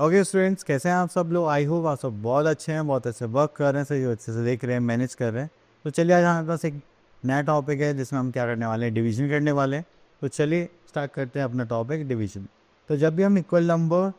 Okay students, कैसे हैं आप सब लोग? आई होप आप सब बहुत अच्छे हैं, बहुत अच्छे वर्क कर रहे हैं, सही अच्छे से देख रहे हैं, मैनेज कर रहे हैं। तो चलिए, आज हमारे पास एक नया टॉपिक है जिसमें हम क्या करने वाले हैं, डिवीजन करने वाले हैं। तो चलिए स्टार्ट करते हैं अपना टॉपिक डिवीजन। तो जब भी हम इक्वल नंबर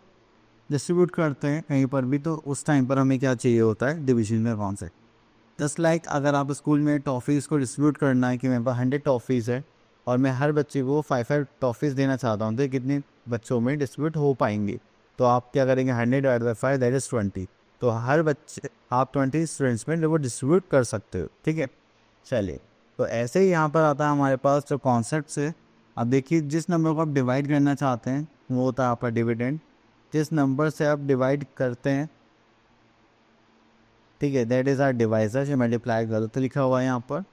डिस्ट्रीब्यूट करते हैं कहीं पर भी, तो उस टाइम पर हमें क्या चाहिए होता है, डिवीजन में कॉन्सेप्ट। जस्ट लाइक अगर आप स्कूल में टॉफ़ीज़ को डिस्ट्रीब्यूट करना है कि मेरे पास 100 टॉफ़ीज़ है और मैं हर बच्चे को 5 टॉफ़ीज़ देना चाहता हूँ, तो कितने बच्चों में डिस्ट्रीब्यूट हो पाएंगी? तो आप क्या करेंगे, 100/5 दैट इज़ 20। तो हर बच्चे आप 20 स्टूडेंट्स में वो डिस्ट्रीब्यूट कर सकते हो, ठीक है। चलिए, तो ऐसे ही यहाँ पर आता है हमारे पास जो कॉन्सेप्ट है। अब देखिए, जिस नंबर को आप डिवाइड करना चाहते हैं वो होता है आपका डिविडेंड। जिस नंबर से आप डिवाइड करते हैं, ठीक है, दैट इज़ आर डिवाइजर। जो मल्टीप्लाई गलत लिखा हुआ है यहाँ पर,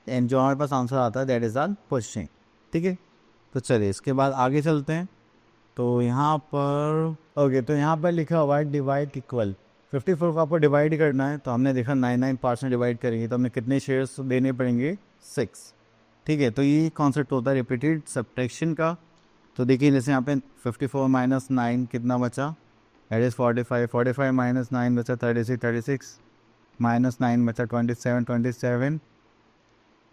एंड जो हमारे पास आंसर आता है दैट इज़ आर क्वेश्चन, ठीक है। तो चलिए इसके बाद आगे चलते हैं। तो यहाँ पर ओके, तो यहाँ पर लिखा हुआ है डिवाइड इक्वल। 54 को आपको डिवाइड करना है, तो हमने देखा 99 पार्ट्स में डिवाइड करेंगे तो हमें कितने शेयर्स देने पड़ेंगे? 6, ठीक है। तो ये कॉन्सेप्ट होता है रिपीटेड सब्ट्रैक्शन का। तो देखिए, जैसे यहाँ पे 54 - 9 कितना बचा? That is 45। 45 - 9 बचा 36। 36 -9 बचा 27। 27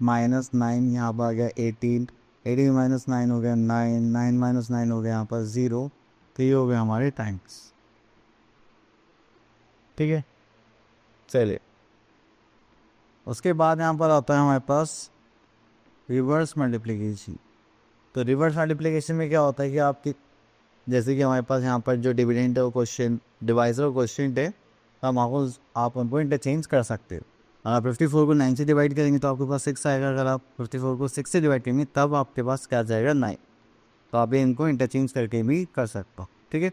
-9 यहाँ पर आ गया 18। 18 - 9 हो गया 9। 9 - 9 हो गया यहाँ पर 0। तो ये हो गया हमारे टाइम्स, ठीक है। चलिए, उसके बाद यहाँ पर आता है हमारे पास रिवर्स मल्टीप्लिकेशन। तो रिवर्स मल्टीप्लिकेशन में क्या होता है कि आपकी, जैसे कि हमारे पास यहाँ पर जो डिविडेंड है वो क्वेश्चन, डिवाइजर और क्वेश्चन है, तो आप उनको इंटरचेंज कर सकते हो। अगर 54 को 9 से डिवाइड करेंगे तो आपके पास 6 आएगा। अगर आप 54 को 6 से डिवाइड करेंगे तब आपके पास क्या जाएगा? 9। तो आप इनको इंटरचेंज करके भी कर सकते हो, ठीक है।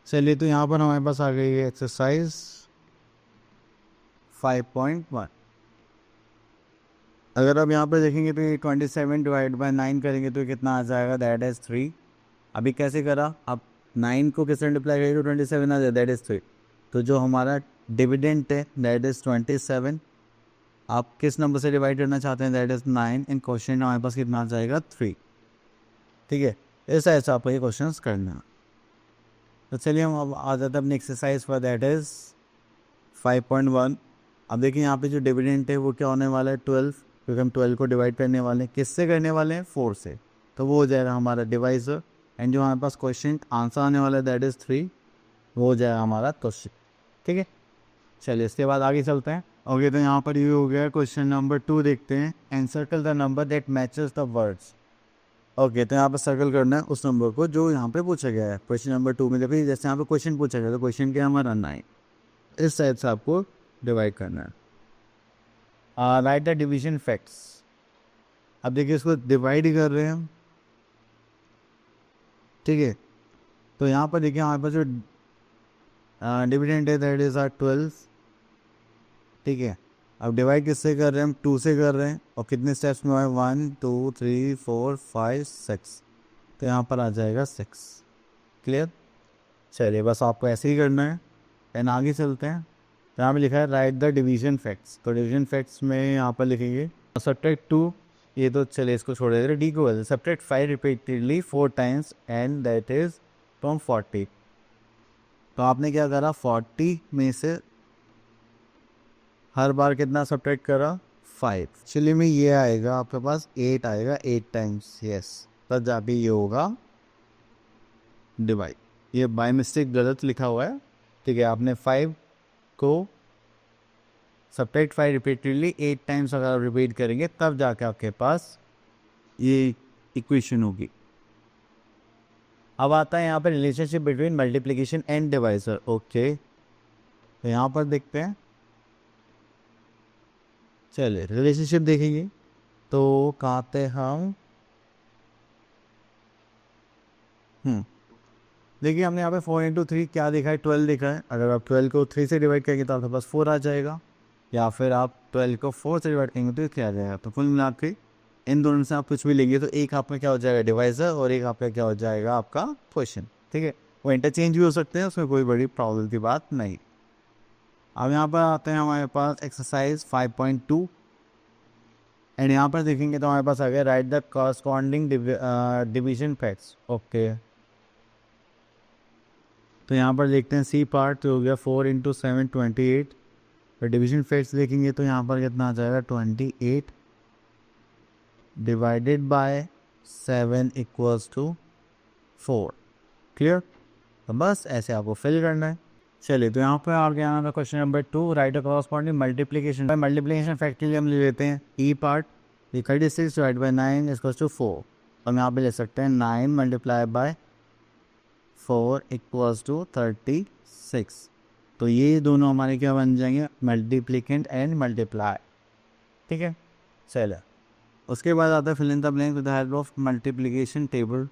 चलिए, तो यहाँ पर हमारे पास आ गई है एक्सरसाइज 5.1। अगर आप यहाँ पर देखेंगे तो ये 27/9 करेंगे तो कितना आ जाएगा? That is 3। अभी कैसे करा? आप 9 को किस मल्टीप्लाई करेंगे तो 27 आ जाए, दैट इज़ 3। तो जो हमारा डिविडेंड है दैट इज़ 27। आप किस नंबर से डिवाइड करना चाहते हैं? That is 9। इन क्वेश्चन हमारे पास कितना आ जाएगा? 3, ठीक है। ऐसा ऐसा आपको ये क्वेश्चन करना है। तो चलिए हम अब आ जाते हैं अपनी एक्सरसाइज पर, दैट इज़ 5.1। अब देखिए, यहाँ पे जो डिविडेंड है वो क्या होने वाला है? 12, क्योंकि हम 12 को डिवाइड करने वाले हैं। किससे करने वाले हैं? 4 से। तो वो हो जाएगा हमारा डिवाइजर। एंड जो हमारे पास क्वेश्चन आंसर आने वाला है दैट इज़ 3, वो हो जाएगा हमारा क्वेश्चन, ठीक है। चलिए इसके बाद आगे चलते हैं। ओके, तो यहाँ पर ये हो गया क्वेश्चन नंबर 2। देखते हैं, and circle the number that matches the words. Okay, तो यहाँ पर सर्कल करना है उस नंबर को जो यहाँ पे पूछा गया है क्वेश्चन नंबर 2 में। जब भी जैसे यहाँ पे क्वेश्चन पूछा गया तो क्वेश्चन क्या हमारा 9, इस साइड से आपको डिवाइड करना है। Right the division facts. अब देखिए, इसको डिवाइड ही कर रहे हैं हम, ठीक है। तो यहाँ पर देखिए हमारे पास जो डिविडेंड है दैट इज़ आर 12, ठीक है। अब डिवाइड किससे कर रहे हैं हम? 2 से कर रहे हैं। और कितने स्टेप्स में है? 1 2 3 4 5 6। तो यहाँ पर आ जाएगा 6, क्लियर। चलिए, बस आपको ऐसे ही करना है। एंड आगे चलते हैं। तो यहाँ पे लिखा है राइट द डिवीजन फैक्ट्स। तो डिवीजन फैक्ट्स में यहाँ पर लिखेंगे सब्ट्रैक्ट 2। ये तो चलिए इसको छोड़ देते हैं। डी को subtract 5 repeatedly 4 times and that is from 40। तो आपने क्या करा? 40 में से हर बार कितना सब्ट्रैक्ट करा? 5। चलिए में ये आएगा आपके पास 8 आएगा 8 टाइम्स, यस। तब जाके ये होगा डिवाइड। ये बाय मिस्टेक गलत लिखा हुआ है, ठीक है। आपने 5 को सब्ट्रैक्ट 5 रिपीटेडली 8 टाइम्स अगर आप रिपीट करेंगे तब जाके आपके पास ये इक्वेशन होगी। अब आता है यहाँ पर relationship between multiplication and divisor. Okay, तो यहाँ पर देखते हैं। चलिए रिलेशनशिप देखेंगे तो कहाँ पे हम देखिए, हमने यहाँ पे 4 × 3 क्या देखा है? 12 देखा है। अगर आप 12 को 3 से डिवाइड करेंगे तो आपके पास 4 आ जाएगा, या फिर आप 12 को 4 से डिवाइड करेंगे तो क्या आ जाएगा? तो कुल मिला के इन दोनों से आप कुछ भी लेंगे तो एक आपका क्या हो जाएगा? डिवाइजर, और एक आपका क्या हो जाएगा? आपका क्वेश्चन, ठीक है। वो इंटरचेंज भी हो सकते हैं, उसमें कोई बड़ी प्रॉब्लम की बात नहीं। अब यहाँ पर आते हैं हमारे पास एक्सरसाइज 5.2। एंड यहाँ पर देखेंगे तो हमारे पास आ गया right the corresponding division facts. Okay, तो यहाँ पर देखते हैं सी पार्ट तो हो गया 4 × 7 28। और डिवीजन फैक्ट्स देखेंगे तो यहाँ पर कितना आ जाएगा 28 divided by 7 equals to 4। Clear? तो बस ऐसे आपको फिल करना है। चलिए, तो यहाँ पर आ गया हमारा question number 2, write a corresponding multiplication. By multiplication fact के लिए हम ले लेते हैं E part, 36 divide by 9 equals to 4। हम यहाँ पे ले सकते हैं 9 मल्टीप्लाई बाय 4 इक्वल्स टू 36। तो ये दोनों हमारे क्या बन जाएंगे, मल्टीप्लिकेंट एंड मल्टीप्लाई। ठीक है, चलो उसके बाद आता है fill in the blank with the help of multiplication table.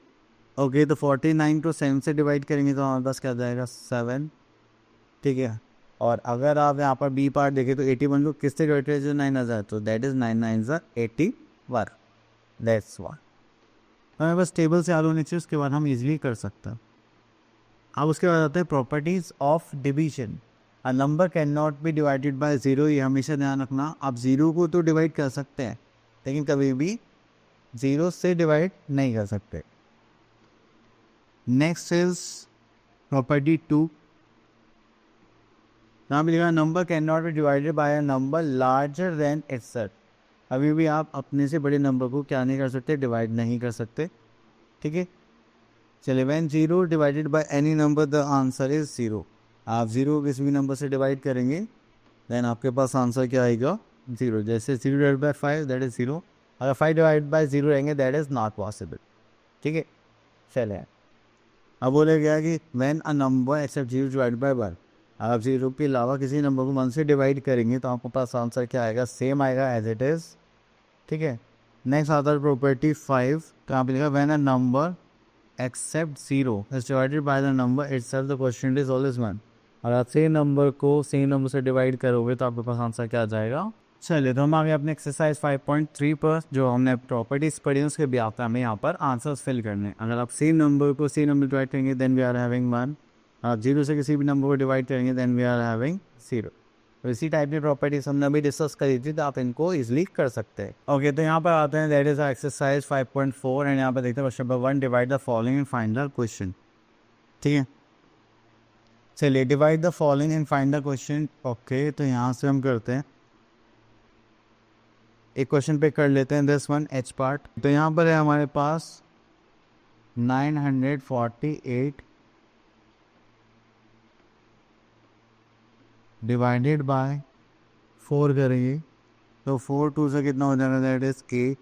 Okay, तो 49 को 7 से डिवाइड करेंगे तो हमारे पास क्या जाएगा 7। ठीक है, और अगर आप यहाँ पर बी पार्ट देखें तो 81 को किससे डिवाइड करें जो 9 आ जाए, तो दैट इज 9 9 81। That's one. हमें बस टेबल से आलू नीचे, उसके बाद हम इजीली कर सकते हैं। अब उसके बाद आते हैं properties of division. A number can not be divided by 0। ये हमेशा ध्यान रखना, आप 0 को तो डिवाइड कर सकते हैं लेकिन कभी भी 0 से डिवाइड नहीं कर सकते। Next is property 2। यहाँ पे लिखा number can not be divided by a number larger than itself. अभी भी आप अपने से बड़े नंबर को क्या नहीं कर सकते, डिवाइड नहीं कर सकते। ठीक है, चलिए, when 0 divided by any number the answer is 0। आप 0 किसी भी नंबर से डिवाइड करेंगे देन आपके पास आंसर क्या आएगा 0। जैसे 0 डिवाइड बाय 5 दैट इज 0। अगर 5 डिवाइड बाय 0 रहेंगे दैट इज नॉट पॉसिबल। ठीक है, चलिए अब बोले गया कि when a number except 0 divide by 1। आप 0 के अलावा किसी नंबर को 1 से डिवाइड करेंगे तो आपके पास आंसर क्या आएगा, सेम आएगा एज इट इज़। ठीक है, नेक्स्ट आता है प्रॉपर्टी 5। कहाँ पे लिखा when a number except 0 is divided by the number itself the question is always 1। और आप सेम नंबर को सेम नंबर से डिवाइड करोगे तो आपके पास आंसर क्या आ जाएगा। चलिए, तो हम आ गए अपने एक्सरसाइज 5.3 पर। जो हमने प्रॉपर्टीज पढ़ी उसके भी आता है हमें यहाँ पर आंसर्स फिल करने। अगर आप सेम नंबर को सेम नंबर डिवाइड करेंगे देन वी आर हैविंग 1। आप 0 से किसी भी नंबर को डिवाइड करेंगे देन वी आर हैविंग 0। तो इसी टाइप की प्रॉपर्टीज हमने अभी डिस्कस करी थी, तो आप इनको इजीली कर सकते हैं। ओके, तो यहाँ पर आते हैं दैट इज एक्सरसाइज 5.4 एंड यहाँ पर देखते हैं question number 1, divide the following and find the question. ठीक है, चलिए divide the following and find the question. Okay, तो यहाँ से हम करते हैं एक क्वेश्चन पे कर लेते हैं दिस वन एच पार्ट। तो यहाँ पर है हमारे पास 948 डिवाइडेड बाय 4 करेंगे तो 4 2 से कितना हो जाएगा, दैट इज 8।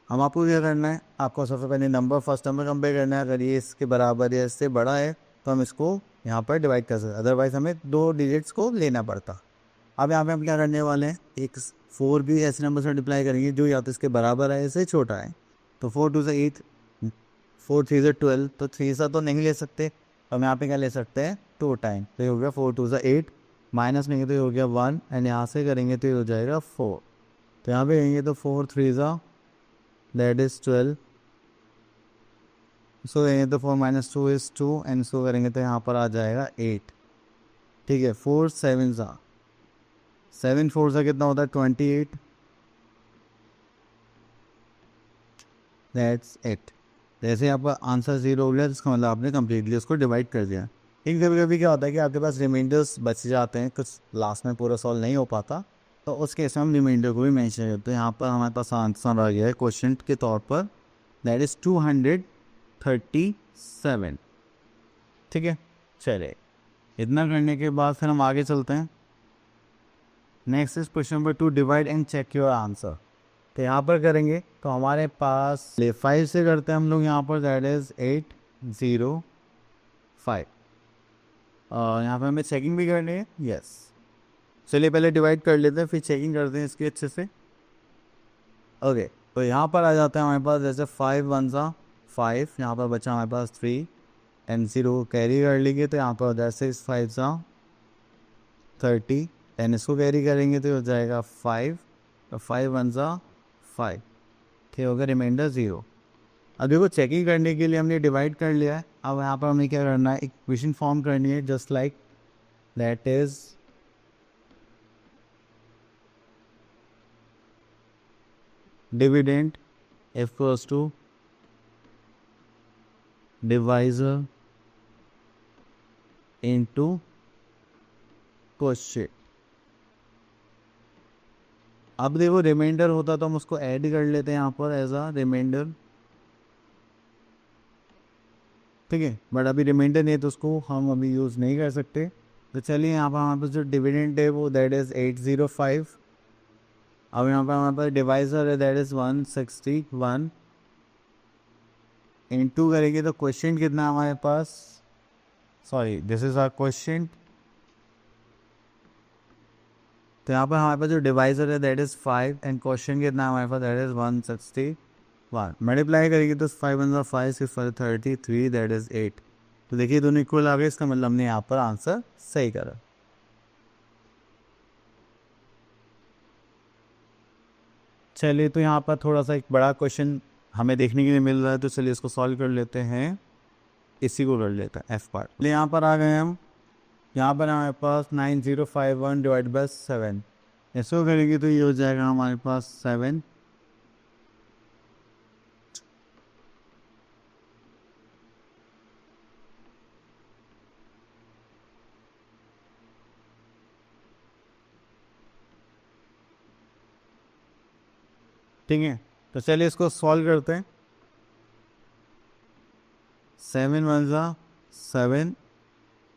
हम आपको क्या करना है, आपको सबसे पहले नंबर फर्स्ट नंबर कंपेयर करना है। अगर ये इसके बराबर या इससे बड़ा है तो हम इसको यहाँ पर डिवाइड कर सकते हैं, अदरवाइज हमें 2 डिजिट्स को लेना पड़ता। अब यहाँ पे हम क्या करने वाले हैं, एक 4 भी ऐसे नंबर से मल्टीप्लाई करेंगे जो या तो इसके बराबर है इससे छोटा है। तो 4 2 से 8, 4 3 से 12, तो 3 सा तो नहीं ले सकते। हम यहाँ पे क्या ले सकते हैं 2 टाइम। तो ये हो गया 4 2 से 8, माइनस में तो ये हो गया 1 एंड यहाँ से करेंगे तो ये हो जाएगा 4। तो यहाँ पे करेंगे तो 4 3 सा दैट इज 12। सो करेंगे तो 4 - 2 इज 2 एंड सो करेंगे तो यहाँ पर आ जाएगा 8। ठीक है, 4 7 सा 7 4 सा कितना होता है 28। That's it. जैसे आपका आंसर 0 हो गया इसका मतलब आपने कम्प्लीटली उसको डिवाइड कर दिया। लेकिन कभी कभी क्या होता है कि आपके पास रिमाइंडर्स बच जाते हैं, कुछ लास्ट में पूरा सॉल्व नहीं हो पाता, तो उस केस में हम रिमाइंडर को भी मेंशन करते हैं। यहाँ पर हमारे पास आंसर आ गया है क्वेश्चन के तौर पर, दैट इज़ 237। ठीक है, चलिए इतना करने के बाद फिर हम आगे चलते हैं। Next is question number 2, divide and check your answer. तो यहाँ पर करेंगे तो हमारे पास 5 से करते हैं हम लोग यहाँ पर, दैट इज 805। और यहाँ पर हमें चेकिंग भी करनी है, यस। चलिए पहले डिवाइड कर लेते हैं फिर चेकिंग करते हैं इसकी अच्छे से। ओके, तो यहाँ पर आ जाता है हमारे पास जैसे 5 1 सा 5, यहाँ पर बचा हमारे पास 3 एंड 0 कैरी कर लेंगे तो यहाँ पर जैसे 5 सा 30 एंड इसको कैरी करेंगे तो हो जाएगा 5, तो 5 1 सा 5। ठीक हो गया, रिमाइंडर 0। अब देखो चेकिंग करने के लिए हमने डिवाइड कर लिया है। अब यहाँ पर हमें क्या करना है, इक्वेशन फॉर्म करनी है just like that is, dividend equals to divisor into quotient. अब देखो रिमाइंडर होता तो हम उसको ऐड कर लेते हैं यहाँ पर एज अ रिमाइंडर, ठीक है, बट अभी रिमाइंडर नहीं है तो उसको हम अभी यूज़ नहीं कर सकते। तो चलिए यहाँ पर हमारे पास जो डिविडेंड है वो दैट इज़ 805। अब यहाँ पर हमारे पास डिवाइजर है दैट इज़ 161। इनटू करेंगे तो क्वेश्चन कितना है हमारे पास, sorry this is our question. तो यहाँ पर हमारे पास जो डिवाइजर है दैट इज़ 5 एंड क्वेश्चन कितना है हमारे पास दैट इज़ 161। मल्टीप्लाई करेंगे तो 5 1 5 6 4 33 दैट इज़ 8। तो देखिए दोनों इक्वल आ गए, इसका मतलब हमने यहाँ पर आंसर सही करा। चलिए तो यहाँ पर थोड़ा सा एक बड़ा क्वेश्चन हमें देखने के लिए मिल रहा है, तो चलिए इसको सॉल्व कर लेते हैं, इसी को कर लेते हैं एफ पार्ट। चलिए यहाँ पर आ गए हम, यहाँ पर हमारे पास 9051 डिवाइड बाई 7, इसको करेंगे तो ये हो जाएगा हमारे पास 7। ठीक है, तो चलिए इसको सॉल्व करते हैं। 7 1 ज़ा 7,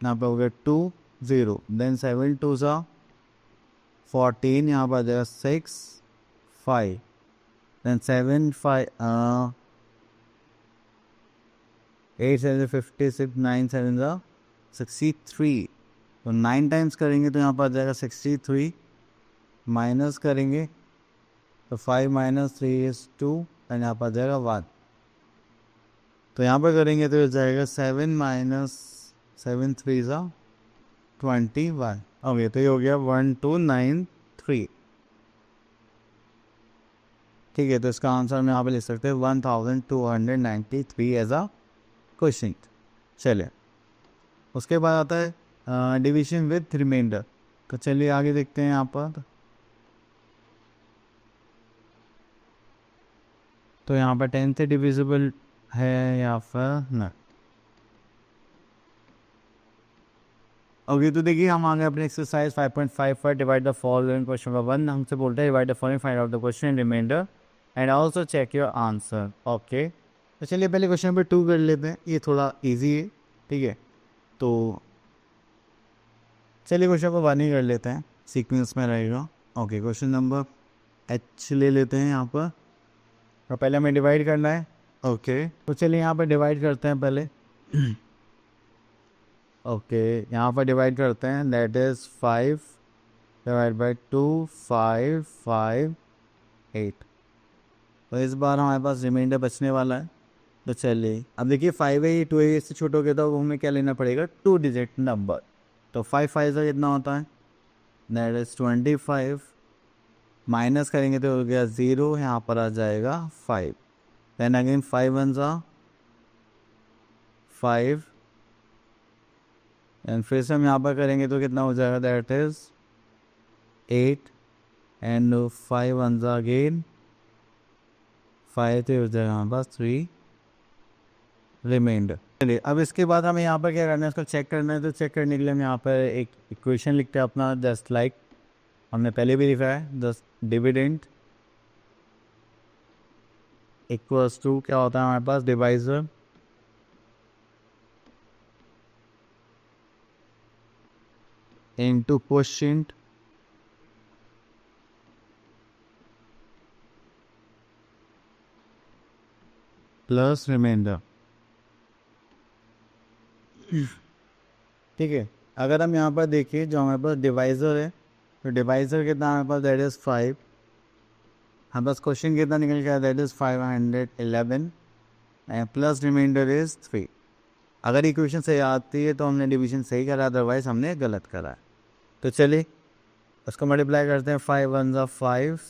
यहाँ पर हो गया 2 0, देन 7 2 ज़ा 14, यहाँ पर आ जाएगा 6 5, देन 7 5 8 7 56, 9 7 ज़ा 63। तो 9 टाइम्स करेंगे तो यहाँ पर आ जाएगा 63, माइनस करेंगे तो 5 माइनस 3 इज़ 2 एंड यहाँ पर आ जाएगा 1। तो यहाँ पर करेंगे तो हो जाएगा 7 माइनस 7 3 ज़ा 21। ओके, तो ये हो गया 1293। ठीक है, तो इसका आंसर हम यहाँ पे लिख सकते हैं 1293 एज अ क्वेश्चन। चलिए उसके बाद आता है डिवीजन विथ रिमाइंडर। तो चलिए आगे देखते हैं यहाँ पर। तो यहाँ पर 10 से डिविजिबल है या फिर न। ओके, तो देखिए हम आ गए अपने एक्सरसाइज 5.5 पर। Divide the following, question number 1 हमसे बोलता है divide the following, find out the question remainder and also check your answer. Okay, तो चलिए पहले क्वेश्चन नंबर 2 कर लेते हैं, ये थोड़ा इजी है। ठीक है, तो चलिए क्वेश्चन नंबर 1 ही कर लेते हैं, सीक्वेंस में रहेगा। ओके, क्वेश्चन नंबर एच ले लेते हैं यहाँ पर, और पहले हमें डिवाइड करना है। ओके, तो चलिए यहाँ पर डिवाइड करते हैं पहले। ओके, यहाँ पर डिवाइड करते हैं, दैट इज़ 5 डिवाइड बाई 2 5 5 8। तो इस बार हमारे पास रिमाइंडर बचने वाला है। तो चलिए अब देखिए 5 है, 2 है, इससे छोटे हो गया तो हमें क्या लेना पड़ेगा, 2 डिजिट नंबर। तो 5 5 से कितना होता है, दैट इज़ 25, माइनस करेंगे तो हो गया 0, यहाँ पर आ जाएगा 5, देन अगेन 5 1 ज़ा 5, एंड फिर से हम यहाँ पर करेंगे तो कितना हो जाएगा, दैट इज़ 8, एंड 5 1 ज़ा अगेन 5, तो हो जाएगा हमारे पास 3 रिमाइंडर। चलिए अब इसके बाद हमें यहाँ पर क्या करना है, इसको चेक करना है। तो चेक करने के लिए हम यहाँ पर एक इक्वेशन लिखते हैं अपना, जस्ट लाइक हमने पहले भी लिखा है। जस्ट डिविडेंड इक्वल्स टू क्या होता है हमारे पास, divisor into quotient plus remainder. ठीक है, अगर हम यहाँ पर देखिए जो हमारे पास डिवाइज़र है, तो डिवाइज़र कितना हमारे पास, दैट इज़ 5। हमारे पास क्वेश्चन कितना निकल गया, that is 511 and plus remainder is 3। अगर इक्वेशन सही आती है तो हमने डिवीजन सही करा, अदरवाइज हमने गलत करा। तो चलिए उसको मल्टीप्लाई करते हैं, 5 1 ज़ा 5,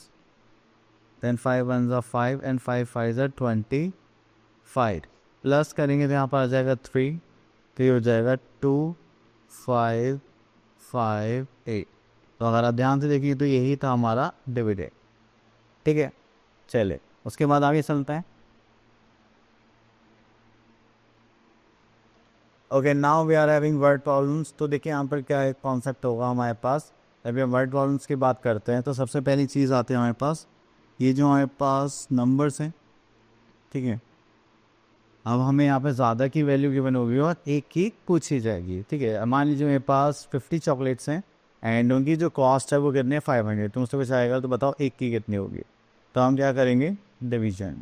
देन 5 1 ज़ा 5 एंड 5 5 ज़ा 25, प्लस करेंगे तो यहाँ पर आ जाएगा 3, तो ये हो जाएगा 2 5 5 8। तो अगर आप ध्यान से देखिए तो यही था हमारा डिविडेंड। ठीक है, चले उसके बाद आगे चलते हैं। Okay, now we are having word problems. तो देखिए यहाँ पर क्या एक कॉन्सेप्ट होगा हमारे पास। जब हम वर्ड प्रॉब्लम्स की बात करते हैं तो सबसे पहली चीज़ आती है हमारे पास, ये जो हमारे पास नंबर्स हैं, ठीक है। अब हमें यहाँ पे ज़्यादा की वैल्यू गिवन होगी और एक की पूछी जाएगी, ठीक है। मान लीजिए मेरे पास 50 चॉकलेट्स हैं एंड उनकी जो कॉस्ट है वो कितनी है 500। तो मुझसे कुछ आएगा तो बताओ एक की कितनी होगी। तो हम क्या करेंगे, डिवीजन।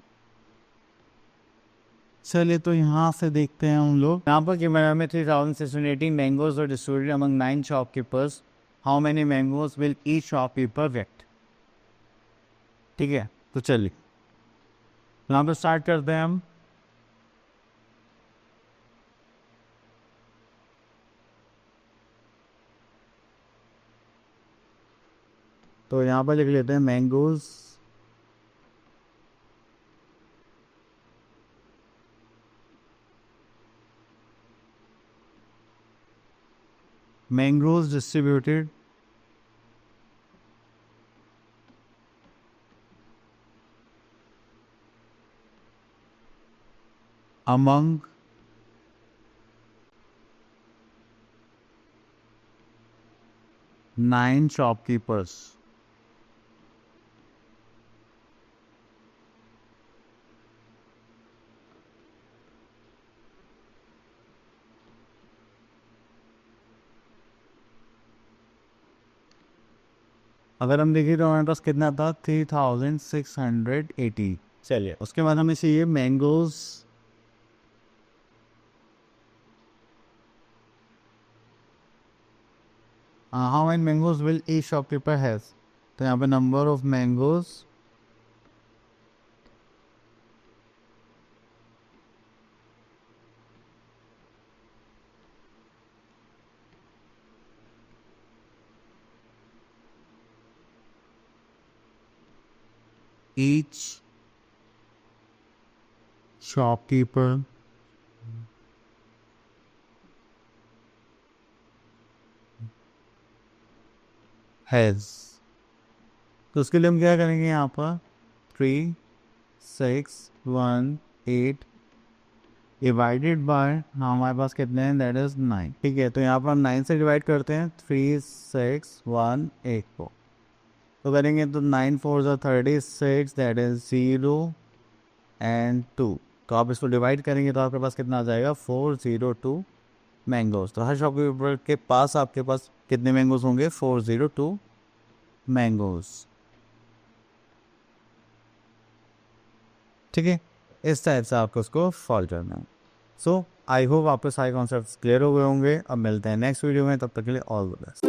चलिए तो यहाँ से देखते हैं हम लोग यहाँ पर कि हमें 3618 मैंगोज और distributed among 9 shopkeepers, how many mangoes will each shopkeeper get. ठीक है, तो चलिए यहाँ पर स्टार्ट करते हैं हम। तो यहाँ पर लिख लेते हैं mangoes mangoes distributed among 9 shopkeepers। अगर हम देखें तो हमारे पास कितना था 3680। चलिए उसके बाद हमें चाहिए mangoes how many mangoes will each shopkeeper has. तो यहाँ पे number of mangoes each shopkeeper has. तो उसके लिए हम क्या करेंगे, यहाँ पर 3618 डिवाइडेड बाय हमारे पास कितने हैं, दैट इज 9। ठीक है, तो यहाँ पर हम 9 से डिवाइड करते हैं 3618 को। तो करेंगे तो 9 4 36, दैट इज 0 एंड 2। तो आप इसको डिवाइड करेंगे तो आपके पास कितना आ जाएगा 402 मैंगोज। तो हर शॉपकीपर के पास आपके पास कितने मैंगोज होंगे, 402 मैंगोज। ठीक है, इस टाइप से आपको उसको सॉल्व करना है। सो आई होप आपके सारे कॉन्सेप्ट्स क्लियर हो गए होंगे। अब मिलते हैं नेक्स्ट वीडियो में, तब तक के लिए ऑल द बेस्ट।